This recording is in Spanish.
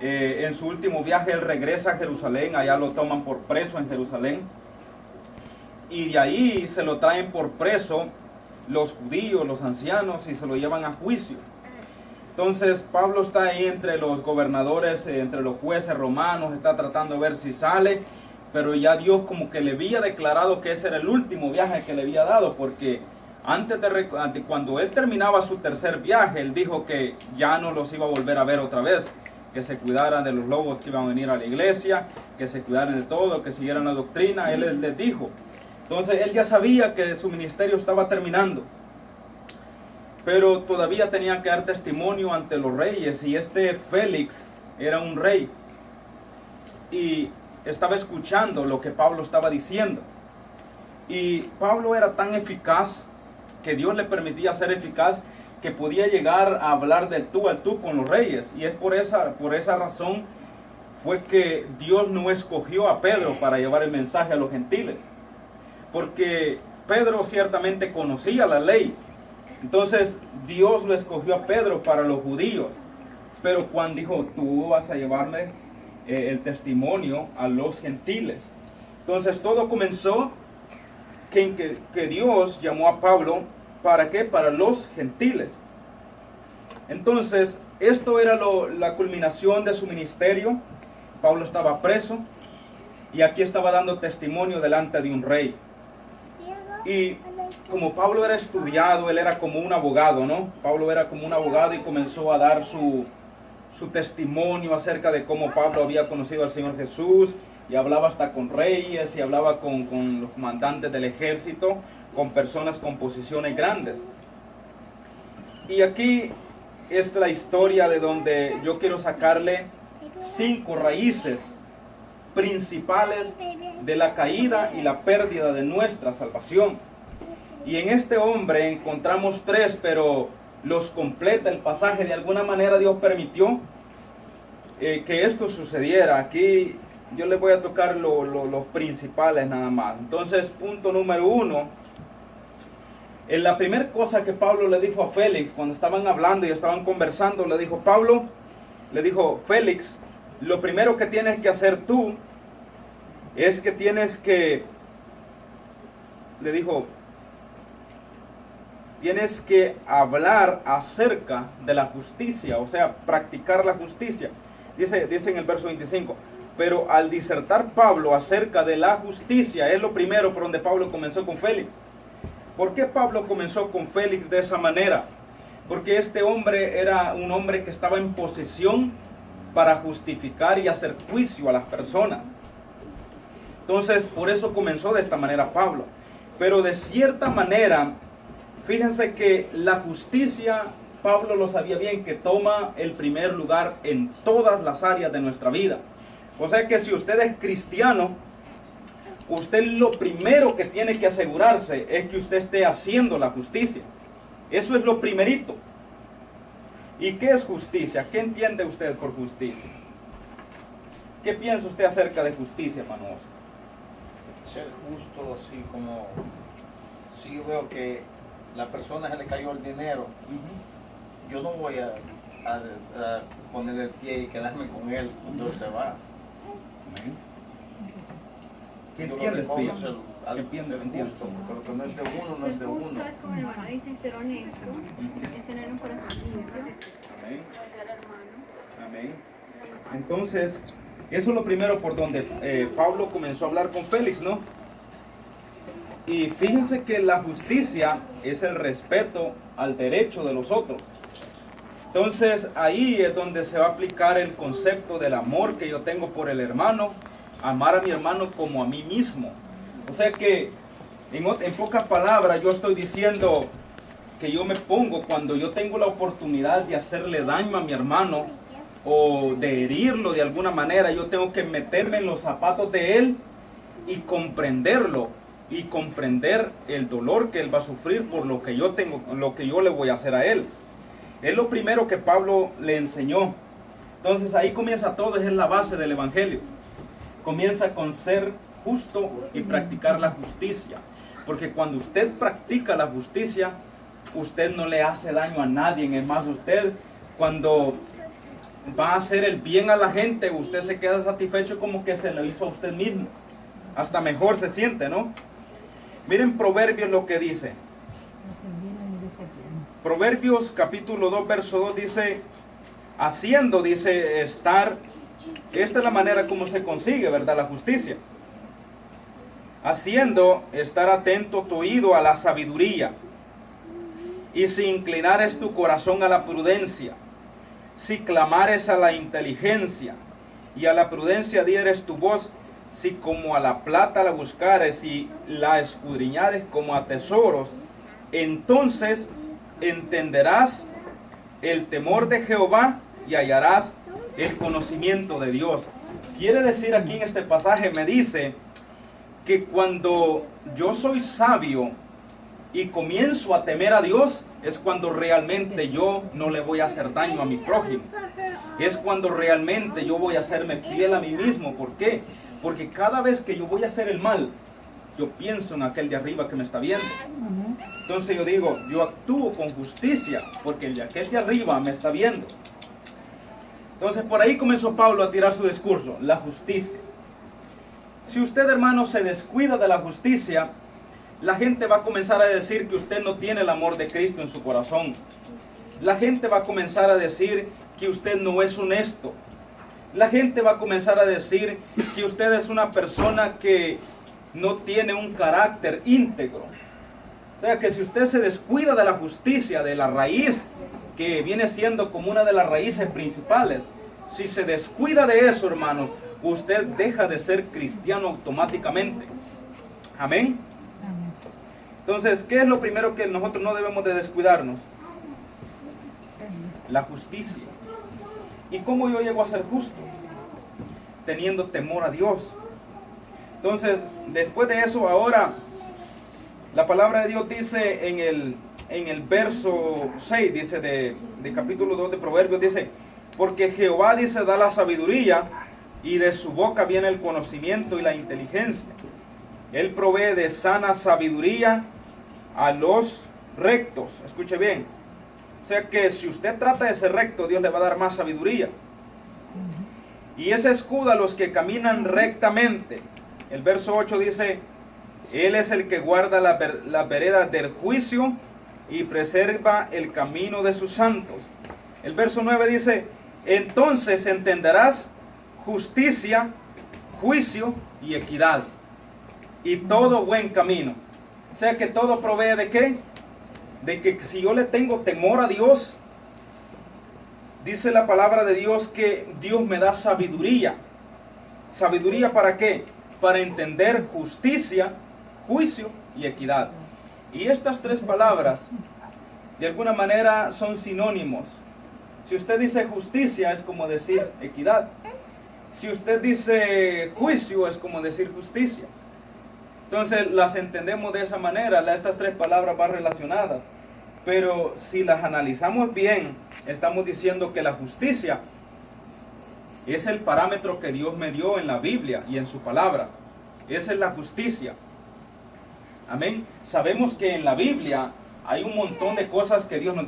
En su último viaje él regresa a Jerusalén, allá lo toman por preso en Jerusalén. Y de ahí se lo traen por preso los judíos, los ancianos, y se lo llevan a juicio. Entonces Pablo está ahí entre los gobernadores, entre los jueces romanos, está tratando de ver si sale, pero ya Dios como que le había declarado que ese era el último viaje que le había dado, porque cuando él terminaba su tercer viaje, él dijo que ya no los iba a volver a ver otra vez, que se cuidaran de los lobos que iban a venir a la iglesia, que se cuidaran de todo, que siguieran la doctrina, él les dijo. Entonces él ya sabía que su ministerio estaba terminando, pero todavía tenía que dar testimonio ante los reyes, y este Félix era un rey, y estaba escuchando lo que Pablo estaba diciendo. Y Pablo era tan eficaz, que Dios le permitía ser eficaz, que podía llegar a hablar del tú al tú con los reyes. Y es por esa razón fue que Dios no escogió a Pedro para llevar el mensaje a los gentiles, porque Pedro ciertamente conocía la ley. Entonces Dios lo escogió a Pedro para los judíos, pero Juan dijo, tú vas a llevarme el testimonio a los gentiles. Entonces todo comenzó que Dios llamó a Pablo, ¿para qué? Para los gentiles. Entonces esto era la culminación de su ministerio. Pablo estaba preso y aquí estaba dando testimonio delante de un rey. Y como Pablo era estudiado, él era como un abogado, ¿no? Pablo era como un abogado y comenzó a dar su testimonio acerca de cómo Pablo había conocido al Señor Jesús, y hablaba hasta con reyes, y hablaba con los comandantes del ejército, con personas con posiciones grandes. Y aquí es la historia de donde yo quiero sacarle 5 raíces principales de la caída y la pérdida de nuestra salvación. Y en este hombre encontramos 3, pero los completa el pasaje. De alguna manera Dios permitió que esto sucediera. Aquí yo les voy a tocar los principales nada más. Entonces, punto número 1. En la primera cosa que Pablo le dijo a Félix, cuando estaban hablando y estaban conversando, le dijo, Félix, lo primero que tienes que hacer tú es que tienes que hablar acerca de la justicia, o sea, practicar la justicia. Dice en el verso 25, pero al disertar Pablo acerca de la justicia, es lo primero por donde Pablo comenzó con Félix. ¿Por qué Pablo comenzó con Félix de esa manera? Porque este hombre era un hombre que estaba en posesión para justificar y hacer juicio a las personas. Entonces, por eso comenzó de esta manera Pablo. Pero de cierta manera, fíjense que la justicia, Pablo lo sabía bien, que toma el primer lugar en todas las áreas de nuestra vida. O sea que si usted es cristiano, usted lo primero que tiene que asegurarse es que usted esté haciendo la justicia. Eso es lo primerito. ¿Y qué es justicia? ¿Qué entiende usted por justicia? ¿Qué piensa usted acerca de justicia, hermano Oscar? Ser justo, así como si yo veo que la persona se le cayó el dinero, yo no voy a poner el pie y quedarme con él cuando él se va. ¿Qué entiendes, Pío? ¿Qué entiendes? Pero que no es de uno, no es de uno. Justo es como el hermano dice, ser honesto, es tener un corazón limpio. Amén. Amén. Entonces, eso es lo primero por donde Pablo comenzó a hablar con Félix, ¿no? Y fíjense que la justicia es el respeto al derecho de los otros. Entonces, ahí es donde se va a aplicar el concepto del amor que yo tengo por el hermano, amar a mi hermano como a mí mismo. O sea que, en pocas palabras, yo estoy diciendo que yo me pongo, cuando yo tengo la oportunidad de hacerle daño a mi hermano o de herirlo de alguna manera, yo tengo que meterme en los zapatos de él y comprenderlo, y comprender el dolor que él va a sufrir por lo que yo tengo, lo que yo le voy a hacer a él. Es lo primero que Pablo le enseñó. Entonces ahí comienza todo, es la base del evangelio. Comienza con ser justo y practicar la justicia. Porque cuando usted practica la justicia, usted no le hace daño a nadie. Es más, usted cuando va a hacer el bien a la gente, usted se queda satisfecho como que se lo hizo a usted mismo. Hasta mejor se siente, ¿no? Miren Proverbios lo que dice. Proverbios capítulo 2, verso 2 dice, haciendo, dice, estar, esta es la manera como se consigue, ¿verdad? La justicia. Haciendo estar atento tu oído a la sabiduría, y si inclinares tu corazón a la prudencia, si clamares a la inteligencia, y a la prudencia dieres tu voz, si como a la plata la buscares y la escudriñares como a tesoros, entonces entenderás el temor de Jehová y hallarás el conocimiento de Dios. Quiere decir aquí en este pasaje, me dice que cuando yo soy sabio y comienzo a temer a Dios, es cuando realmente yo no le voy a hacer daño a mi prójimo. Es cuando realmente yo voy a hacerme fiel a mí mismo. ¿Por qué? Porque cada vez que yo voy a hacer el mal, yo pienso en aquel de arriba que me está viendo. Entonces yo digo, yo actúo con justicia porque el de aquel de arriba me está viendo. Entonces por ahí comenzó Pablo a tirar su discurso, la justicia. Si usted, hermano, se descuida de la justicia, la gente va a comenzar a decir que usted no tiene el amor de Cristo en su corazón. La gente va a comenzar a decir que usted no es honesto. La gente va a comenzar a decir que usted es una persona que no tiene un carácter íntegro. O sea que si usted se descuida de la justicia, de la raíz, que viene siendo como una de las raíces principales, si se descuida de eso, hermanos, usted deja de ser cristiano automáticamente. Amén. Entonces, ¿qué es lo primero que nosotros no debemos de descuidarnos? La justicia. ¿Y cómo yo llego a ser justo? Teniendo temor a Dios. Entonces, después de eso, ahora, la palabra de Dios dice en el verso 6, dice de capítulo 2 de Proverbios, dice, porque Jehová, dice, da la sabiduría, y de su boca viene el conocimiento y la inteligencia. Él provee de sana sabiduría a los rectos. Escuche bien. O sea que si usted trata de ser recto, Dios le va a dar más sabiduría. Y ese escudo a los que caminan rectamente. El verso 8 dice, Él es el que guarda la vereda del juicio y preserva el camino de sus santos. El verso 9 dice, entonces entenderás justicia, juicio y equidad, y todo buen camino. O sea que todo provee ¿de qué? De que si yo le tengo temor a Dios, dice la palabra de Dios que Dios me da sabiduría. ¿Sabiduría para qué? Para entender justicia, juicio y equidad. Y estas tres palabras, de alguna manera, son sinónimos. Si usted dice justicia, es como decir equidad. Si usted dice juicio, es como decir justicia. Entonces las entendemos de esa manera, estas tres palabras van relacionadas. Pero si las analizamos bien, estamos diciendo que la justicia es el parámetro que Dios me dio en la Biblia y en su palabra. Esa es la justicia. Amén. Sabemos que en la Biblia hay un montón de cosas que Dios nos dice.